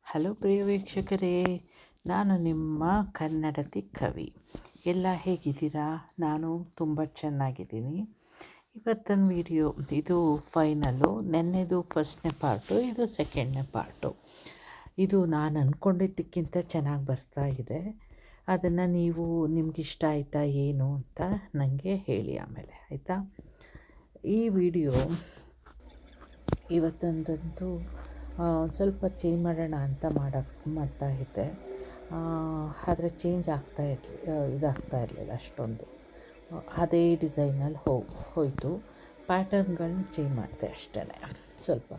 Hello ಪ್ರಿಯ ವೀಕ್ಷಕರೇ, ನಾನು ನಿಮ್ಮ ಕನ್ನಡತಿ ಕವಿ. ಎಲ್ಲ ಹೇಗಿದ್ದೀರಾ? ನಾನು ತುಂಬ ಚೆನ್ನಾಗಿದ್ದೀನಿ. ಇವತ್ತಿನ ವಿಡಿಯೋ ಇದು ಫೈನಲ್ಲು. ನೆನ್ನೆದು ಫಸ್ಟ್ನೇ ಪಾರ್ಟು, ಇದು ಸೆಕೆಂಡ್ನೇ ಪಾರ್ಟು. ಇದು ನಾನು ಅಂದ್ಕೊಂಡಿದ್ದಕ್ಕಿಂತ ಚೆನ್ನಾಗಿ ಬರ್ತಾ ಇದೆ. ಅದನ್ನು ನೀವು ನಿಮಗಿಷ್ಟ ಆಯಿತಾ ಏನು ಅಂತ ನನಗೆ ಹೇಳಿ ಆಮೇಲೆ, ಆಯಿತಾ? ಈ ವಿಡಿಯೋ ಇವತ್ತೊಂದಂತೂ ಒಂದು ಸ್ವಲ್ಪ ಚೇಂಜ್ ಮಾಡೋಣ ಅಂತ ಮಾಡ್ತಾ ಇದ್ದೆ. ಆದರೆ ಚೇಂಜ್ ಇದಾಗ್ತಾ ಇರಲಿಲ್ಲ ಅಷ್ಟೊಂದು. ಅದೇ ಡಿಸೈನಲ್ಲಿ ಹೋಯಿತು. ಪ್ಯಾಟರ್ನ್ಗಳನ್ನ ಚೇಂಜ್ ಮಾಡಿದೆ ಅಷ್ಟೇ ಸ್ವಲ್ಪ.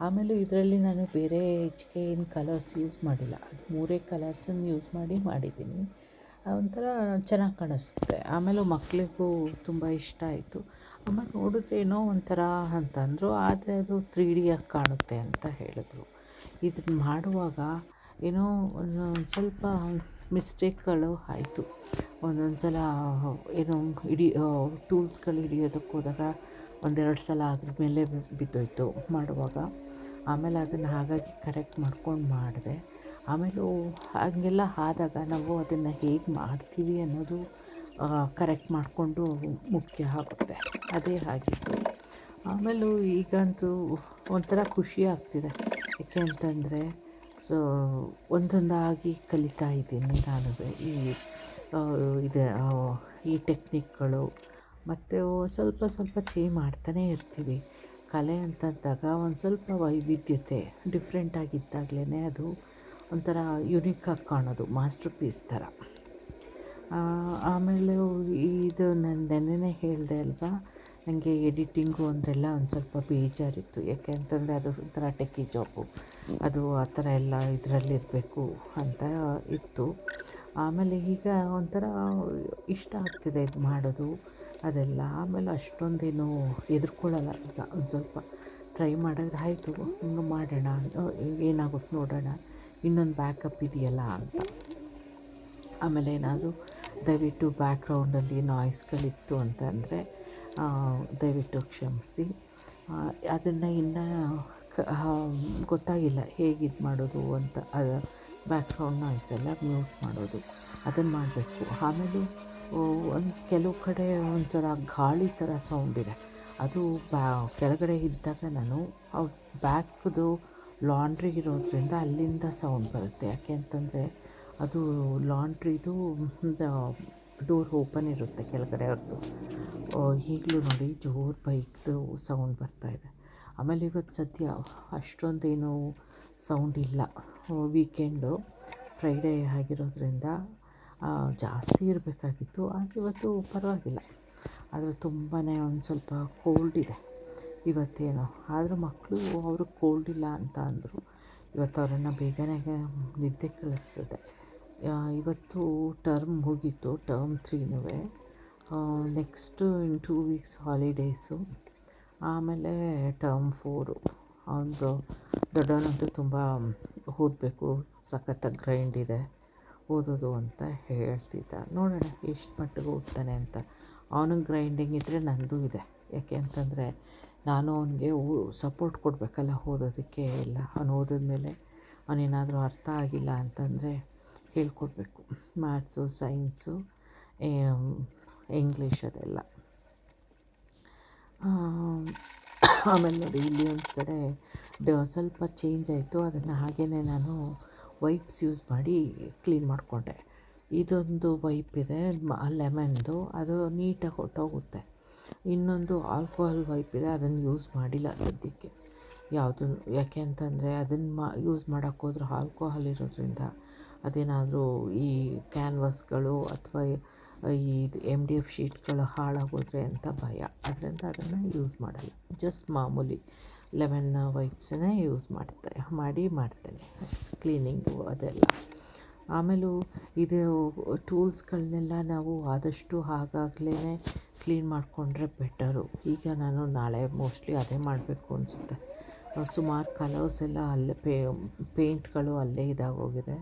ಆಮೇಲೆ ಇದರಲ್ಲಿ ನಾನು ಬೇರೆ ಹೆಚ್ಚಿಗೆ ಏನು ಕಲರ್ಸ್ ಯೂಸ್ ಮಾಡಿಲ್ಲ. ಅದು 3 ಕಲರ್ಸನ್ನು ಯೂಸ್ ಮಾಡಿದ್ದೀನಿ. ಒಂಥರ ಚೆನ್ನಾಗಿ ಕಾಣಿಸುತ್ತೆ. ಆಮೇಲೆ ಮಕ್ಕಳಿಗೂ ತುಂಬ ಇಷ್ಟ ಆಯಿತು. ಅಮ್ಮ ನೋಡಿದ್ರೆ ಏನೋ ಒಂಥರ ಅಂತಂದರು, ಆದರೆ ಅದು 3D ಆಗಿ ಕಾಣುತ್ತೆ ಅಂತ ಹೇಳಿದ್ರು. ಇದನ್ನು ಮಾಡುವಾಗ ಏನೋ ಒಂದು ಸ್ವಲ್ಪ ಮಿಸ್ಟೇಕ್ಗಳು ಆಯಿತು. ಒಂದೊಂದು ಸಲ ಏನೋ ಟೂಲ್ಸ್ಗಳು ಹಿಡಿಯೋದಕ್ಕೆ ಹೋದಾಗ 1-2 ಸಲ ಅದ್ರ ಮೇಲೆ ಬಿದ್ದೋಯ್ತು ಮಾಡುವಾಗ. ಆಮೇಲೆ ಅದನ್ನು ಹಾಗಾಗಿ ಕರೆಕ್ಟ್ ಮಾಡ್ಕೊಂಡು ಮಾಡಿದೆ. ಆಮೇಲೂ ಹಾಗೆಲ್ಲ ಆದಾಗ ನಾವು ಅದನ್ನು ಹೇಗೆ ಮಾಡ್ತೀವಿ ಅನ್ನೋದು ಕರೆಕ್ಟ್ ಮಾಡಿಕೊಂಡು ಮುಖ್ಯ ಆಗುತ್ತೆ. ಅದೇ ಆಗಿತ್ತು. ಆಮೇಲೂ ಈಗಂತೂ ಒಂಥರ ಖುಷಿ ಆಗ್ತಿದೆ. ಯಾಕೆ ಅಂತಂದರೆ ಒಂದೊಂದಾಗಿ ಕಲಿತಾ ಇದ್ದೀನಿ ನಾನು ಈ ಟೆಕ್ನಿಕ್ಗಳು. ಮತ್ತು ಸ್ವಲ್ಪ ಚೇಂಜ್ ಮಾಡ್ತಾನೇ ಇರ್ತೀವಿ. ಕಲೆ ಅಂತಂದಾಗ ಒಂದು ಸ್ವಲ್ಪ ವೈವಿಧ್ಯತೆ ಡಿಫ್ರೆಂಟಾಗಿದ್ದಾಗಲೇ ಅದು ಒಂಥರ ಯುನೀಕಾಗಿ ಕಾಣೋದು, ಮಾಸ್ಟರ್ ಪೀಸ್ ಥರ. ಆಮೇಲೆ ಇದು ನಾನು ನೆನ್ನೆನೇ ಹೇಳಿದೆ ಅಲ್ವಾ, ನನಗೆ ಎಡಿಟಿಂಗು ಅಂದರೆಲ್ಲ ಒಂದು ಸ್ವಲ್ಪ ಬೇಜಾರಿತ್ತು. ಯಾಕೆ ಅಂತಂದರೆ ಅದು ಒಂಥರ ಟೆಕ್ಕಿ ಜಾಬು, ಅದು ಆ ಥರ ಎಲ್ಲ ಇದರಲ್ಲಿರಬೇಕು ಅಂತ ಇತ್ತು. ಆಮೇಲೆ ಈಗ ಒಂಥರ ಇಷ್ಟ ಆಗ್ತಿದೆ ಇದು ಮಾಡೋದು ಅದೆಲ್ಲ. ಆಮೇಲೆ ಅಷ್ಟೊಂದೇನು ಹೆದರ್ಕೊಳ್ಳಲ್ಲ ಈಗ. ಒಂದು ಸ್ವಲ್ಪ ಟ್ರೈ ಮಾಡಿದ್ರೆ ಆಯಿತು, ಹಿಂಗೆ ಮಾಡೋಣ, ಏನಾಗುತ್ತೆ ನೋಡೋಣ, ಇನ್ನೊಂದು ಬ್ಯಾಕಪ್ ಇದೆಯಲ್ಲ ಅಂತ. ಆಮೇಲೆ ಏನಾದರೂ ದಯವಿಟ್ಟು ಬ್ಯಾಕ್ಗ್ರೌಂಡಲ್ಲಿ ನಾಯ್ಸ್ಗಳಿತ್ತು ಅಂತಂದರೆ ದಯವಿಟ್ಟು ಕ್ಷಮಿಸಿ. ಅದನ್ನು ಇನ್ನೂ ಗೊತ್ತಾಗಿಲ್ಲ ಹೇಗೆ ಇದು ಮಾಡೋದು ಅಂತ. ಅದು ಬ್ಯಾಕ್ಗ್ರೌಂಡ್ ನಾಯ್ಸೆಲ್ಲ ಮ್ಯೂಟ್ ಮಾಡೋದು, ಅದನ್ನು ಮಾಡಬೇಕು. ಆಮೇಲೆ ಕೆಲವು ಕಡೆ ಒಂಥರ ಗಾಳಿ ಥರ ಸೌಂಡಿದೆ. ಅದು ಕೆಳಗಡೆ ಇದ್ದಾಗ ನಾನು ಬ್ಯಾಕ್ದು ಲಾಂಡ್ರಿ ಇರೋದ್ರಿಂದ ಅಲ್ಲಿಂದ ಸೌಂಡ್ ಬರುತ್ತೆ. ಯಾಕೆ ಅಂತಂದರೆ ಅದು ಲಾಂಡ್ರಿದು ಡೋರ್ ಓಪನ್ ಇರುತ್ತೆ ಕೆಳಗಡೆ ಅವ್ರದ್ದು. ಈಗಲೂ ನೋಡಿ ಜೋರು ಬೈಕ್ದು ಸೌಂಡ್ ಬರ್ತಾಯಿದೆ. ಆಮೇಲೆ ಇವತ್ತು ಸದ್ಯ ಅಷ್ಟೊಂದೇನು ಸೌಂಡ್ ಇಲ್ಲ. ವೀಕೆಂಡು ಫ್ರೈಡೇ ಆಗಿರೋದ್ರಿಂದ ಜಾಸ್ತಿ ಇರಬೇಕಾಗಿತ್ತು, ಆದರೆ ಇವತ್ತು ಪರವಾಗಿಲ್ಲ. ಆದರೆ ತುಂಬಾ ಒಂದು ಸ್ವಲ್ಪ ಕೋಲ್ಡ್ ಇದೆ ಇವತ್ತೇನೋ. ಆದರೂ ಮಕ್ಕಳು ಅವರು ಕೋಲ್ಡ್ ಇಲ್ಲ ಅಂತ ಅಂದರು. ಇವತ್ತು ಅವರನ್ನು ಬೇಗನೆ ನಿದ್ದೆ ಕಳಿಸಿದೆ. ಇವತ್ತು ಟರ್ಮ್ ಮುಗೀತು, ಟರ್ಮ್ 3ನೂ. Next in 2 weeks holidays. ಆಮೇಲೆ ಟರ್ಮ್ 4. ಅವನದು ದೊಡ್ಡವನಂತೂ ತುಂಬ ಓದಬೇಕು, ಸಖತ್ತಾಗಿ ಗ್ರೈಂಡ್ ಇದೆ ಓದೋದು ಅಂತ ಹೇಳ್ತಿದ್ದ. ನೋಡೋಣ ಎಷ್ಟು ಮಟ್ಟಿಗೆ ಓದ್ತಾನೆ ಅಂತ. ಅವನಿಗೆ ಗ್ರೈಂಡಿಂಗ್ ಇದ್ದರೆ ನನ್ನದು ಇದೆ. ಯಾಕೆ ಅಂತಂದರೆ ನಾನು ಅವನಿಗೆ ಸಪೋರ್ಟ್ ಕೊಡಬೇಕಲ್ಲ ಓದೋದಕ್ಕೆ ಎಲ್ಲ. ಅವನು ಓದಿದ್ಮೇಲೆ ಅವನೇನಾದರೂ ಅರ್ಥ ಆಗಿಲ್ಲ ಅಂತಂದರೆ ಹೇಳ್ಕೊಡ್ಬೇಕು. ಮ್ಯಾಥ್ಸು, ಸೈನ್ಸು, ಇಂಗ್ಲೀಷ್ ಅದೆಲ್ಲ. ಆಮೇಲೆ ನೋಡಿ ಇಲ್ಲಿ ಒಂದು ಕಡೆ ಸ್ವಲ್ಪ ಚೇಂಜ್ ಆಯಿತು. ಅದನ್ನು ಹಾಗೇ ನಾನು ವೈಪ್ಸ್ ಯೂಸ್ ಮಾಡಿ ಕ್ಲೀನ್ ಮಾಡಿಕೊಂಡೆ. ಇದೊಂದು ವೈಪ್ ಇದೆ ಲೆಮನ್ದು, ಅದು ನೀಟಾಗಿ ಹೊಟ್ಟೋಗುತ್ತೆ. ಇನ್ನೊಂದು ಆಲ್ಕೋಹಾಲ್ ವೈಪ್ ಇದೆ, ಅದನ್ನು ಯೂಸ್ ಮಾಡಿಲ್ಲ ಸದ್ಯಕ್ಕೆ ಯಾವುದು. ಯಾಕೆ ಅಂತಂದರೆ ಅದನ್ನು ಯೂಸ್ ಮಾಡೋಕ್ಕೋದ್ರೆ ಆಲ್ಕೋಹಾಲ್ ಇರೋದ್ರಿಂದ ಅದೇನಾದರೂ ಈ ಕ್ಯಾನ್ವಸ್ಗಳು ಅಥವಾ ಈ MDF ಶೀಟ್ಗಳು ಹಾಳಾಗೋದ್ರೆ ಅಂತ ಭಯ. ಅದರಿಂದ ಅದನ್ನು ಯೂಸ್ ಮಾಡಲ್ಲ. ಜಸ್ಟ್ ಮಾಮೂಲಿ ಲೆಮನ್ ವೈಪ್ಸನ್ನೇ ಯೂಸ್ ಮಾಡ್ತೇನೆ ಕ್ಲೀನಿಂಗು ಅದೆಲ್ಲ. ಆಮೇಲೂ ಇದು ಟೂಲ್ಸ್ಗಳನ್ನೆಲ್ಲ ನಾವು ಆದಷ್ಟು ಆಗಾಗಲೇ ಕ್ಲೀನ್ ಮಾಡಿಕೊಂಡ್ರೆ ಬೆಟರು. ಈಗ ನಾನು ನಾಳೆ ಮೋಸ್ಟ್ಲಿ ಅದೇ ಮಾಡಬೇಕು ಅನಿಸುತ್ತೆ. ಸುಮಾರು ಕಲರ್ಸ್ ಎಲ್ಲ ಅಲ್ಲೇ ಪೇಂಟ್ಗಳು ಅಲ್ಲೇ ಇದಾಗೋಗಿದೆ.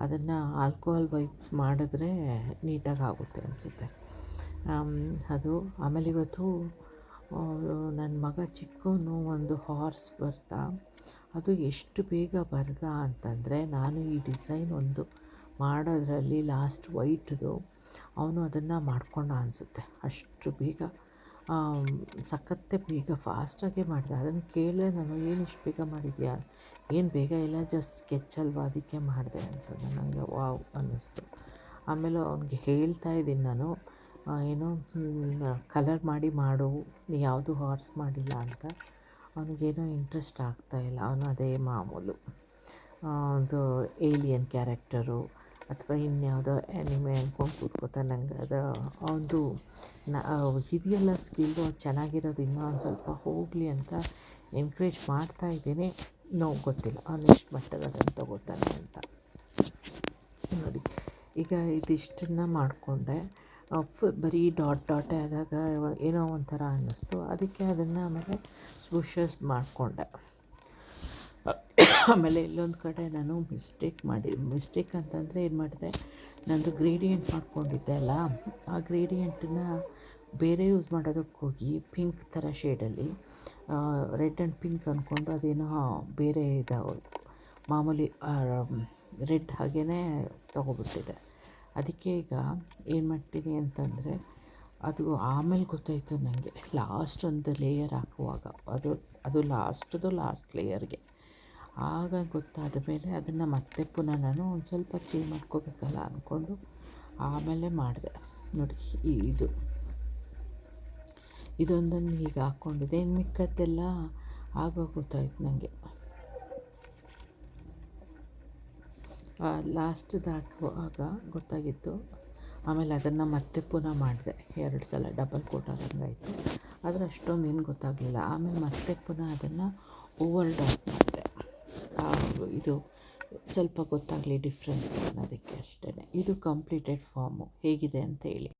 ಅದನ್ನು ಆಲ್ಕೋಹಾಲ್ ವೈಪ್ಸ್ ಮಾಡಿದ್ರೆ ನೀಟಾಗಿ ಆಗುತ್ತೆ ಅನಿಸುತ್ತೆ ಅದು. ಆಮೇಲೆ ಇವತ್ತು ನನ್ನ ಮಗ ಚಿಕ್ಕವನು ಒಂದು ಹಾರ್ಸ್ ಬರ್ತಾ ಅದು ಎಷ್ಟು ಬೇಗ ಬರೆದ ಅಂತಂದರೆ, ನಾನು ಈ ಡಿಸೈನ್ ಒಂದು ಮಾಡೋದ್ರಲ್ಲಿ ಲಾಸ್ಟ್ ವೈಟ್ದು ಅವನು ಅದನ್ನು ಮಾಡ್ಕೊಂಡ ಅನಿಸುತ್ತೆ. ಅಷ್ಟು ಬೇಗ ಸಖತ್ತೆ ಬೇಗ ಫಾಸ್ಟಾಗೆ ಮಾಡಿದೆ. ಅದನ್ನು ಕೇಳಿದೆ ನಾನು, ಏನು ಇಷ್ಟು ಬೇಗ ಮಾಡಿದ್ಯಾ, ಏನು ಬೇಗ ಇಲ್ಲ ಜಸ್ಟ್ ಸ್ಕೆಚ್ ಅಲ್ವಾ ಅದಕ್ಕೆ ಮಾಡಿದೆ ಅಂತ. ನನಗೆ ವಾವ್ ಅನ್ನಿಸ್ತು. ಆಮೇಲೆ ಅವ್ನಿಗೆ ಹೇಳ್ತಾ ಇದ್ದೀನಿ ನಾನು, ಏನು ಕಲರ್ ಮಾಡಿ ಮಾಡು, ನೀ ಯಾವುದು ಹಾರ್ಸ್ ಮಾಡಿಲ್ಲ ಅಂತ. ಅವನಿಗೇನೋ ಇಂಟ್ರೆಸ್ಟ್ ಆಗ್ತಾಯಿಲ್ಲ. ಅವನು ಅದೇ ಮಾಮೂಲು ಒಂದು ಏಲಿಯನ್ ಕ್ಯಾರೆಕ್ಟರು ಅಥವಾ ಇನ್ಯಾವುದೋ ಆ್ಯನಿಮೆ ಅಂದ್ಕೊಂಡು ಕೂತ್ಕೋತಾನೆ. ನಂಗೆ ಅದು ಒಂದು ಇದೆಯಲ್ಲ ಸ್ಕಿಲ್ಲು ಚೆನ್ನಾಗಿರೋದು, ಇನ್ನೂ ಒಂದು ಸ್ವಲ್ಪ ಹೋಗಲಿ ಅಂತ ಎನ್ಕರೇಜ್ ಮಾಡ್ತಾಯಿದ್ದೀನಿ. ಗೊತ್ತಿಲ್ಲ ಅವನು ಎಷ್ಟು ಮಟ್ಟಕ್ಕೆ ಅದನ್ನು ತಗೋತಾನೆ ಅಂತ. ನೋಡಿ, ಈಗ ಇದಿಷ್ಟನ್ನು ಮಾಡಿಕೊಂಡೆ. ಬರೀ ಡಾಟೇ ಆದಾಗ ಏನೋ ಒಂಥರ ಅನ್ನಿಸ್ತು. ಅದಕ್ಕೆ ಅದನ್ನು ಆಮೇಲೆ ಬುಷಸ್ ಮಾಡಿಕೊಂಡೆ. ಆಮೇಲೆ ಇಲ್ಲೊಂದು ಕಡೆ ನಾನು ಮಿಸ್ಟೇಕ್ ಅಂತಂದರೆ ಏನು ಮಾಡಿದೆ, ನಂದು ಗ್ರೇಡಿಯಂಟ್ ಮಾಡ್ಕೊಂಡಿದ್ದೆ ಅಲ್ಲ, ಆ ಗ್ರೇಡಿಯಂಟನ್ನು ಬೇರೆ ಯೂಸ್ ಮಾಡೋದಕ್ಕೆ ಹೋಗಿ ಪಿಂಕ್ ಥರ ಶೇಡಲ್ಲಿ ರೆಡ್ ಆ್ಯಂಡ್ ಪಿಂಕ್ ಅಂದ್ಕೊಂಡು ಅದೇನೋ ಬೇರೆ ಇದಾಗೋದು. ಮಾಮೂಲಿ ರೆಡ್ ಹಾಗೇ ತೊಗೊಬಿಟ್ಟಿದೆ. ಅದಕ್ಕೆ ಈಗ ಏನು ಮಾಡ್ತೀನಿ ಅಂತಂದರೆ, ಅದು ಆಮೇಲೆ ಗೊತ್ತಾಯಿತು ನನಗೆ, ಲಾಸ್ಟ್ ಒಂದು ಲೇಯರ್ ಹಾಕುವಾಗ ಅದು ಲಾಸ್ಟ್ ಲೇಯರ್ಗೆ ಆಗ ಗೊತ್ತಾದ ಮೇಲೆ ಅದನ್ನು ಮತ್ತೆ ಪುನಃ ನಾನು ಒಂದು ಸ್ವಲ್ಪ ಚೇಂಜ್ ಮಾಡ್ಕೋಬೇಕಲ್ಲ ಅಂದ್ಕೊಂಡು ಆಮೇಲೆ ಮಾಡಿದೆ. ನೋಡಿ, ಇದೊಂದನ್ನು ಈಗ ಹಾಕ್ಕೊಂಡಿದ್ದೆ. ಇನ್ನು ಮಿಕ್ಕದ್ದೆಲ್ಲ ಆಗ ಗೊತ್ತಾಯ್ತು ನನಗೆ. ಲಾಸ್ಟ್ದು ಹಾಕುವಾಗ ಗೊತ್ತಾಗಿತ್ತು. ಆಮೇಲೆ ಅದನ್ನು ಮತ್ತೆ ಪುನಃ ಮಾಡಿದೆ, 2 ಸಲ ಡಬಲ್ ಕೋಟ್ ಆದಂಗಾಯಿತು. ಆದರೆ ಅಷ್ಟೊಂದು ಏನು ಗೊತ್ತಾಗಲಿಲ್ಲ. ಆಮೇಲೆ ಮತ್ತೆ ಪುನಃ ಅದನ್ನು ಓವರ್ ಡಾಟ್ ಮಾಡಿದೆ. ಇದು ಸ್ವಲ್ಪ ಗೊತ್ತಾಗಲಿ ಡಿಫ್ರೆನ್ಸ್ ಅನ್ನೋದಕ್ಕೆ ಅಷ್ಟೇ. ಇದು ಕಂಪ್ಲೀಟೆಡ್ ಫಾರ್ಮು ಹೇಗಿದೆ ಅಂತ ಹೇಳಿ.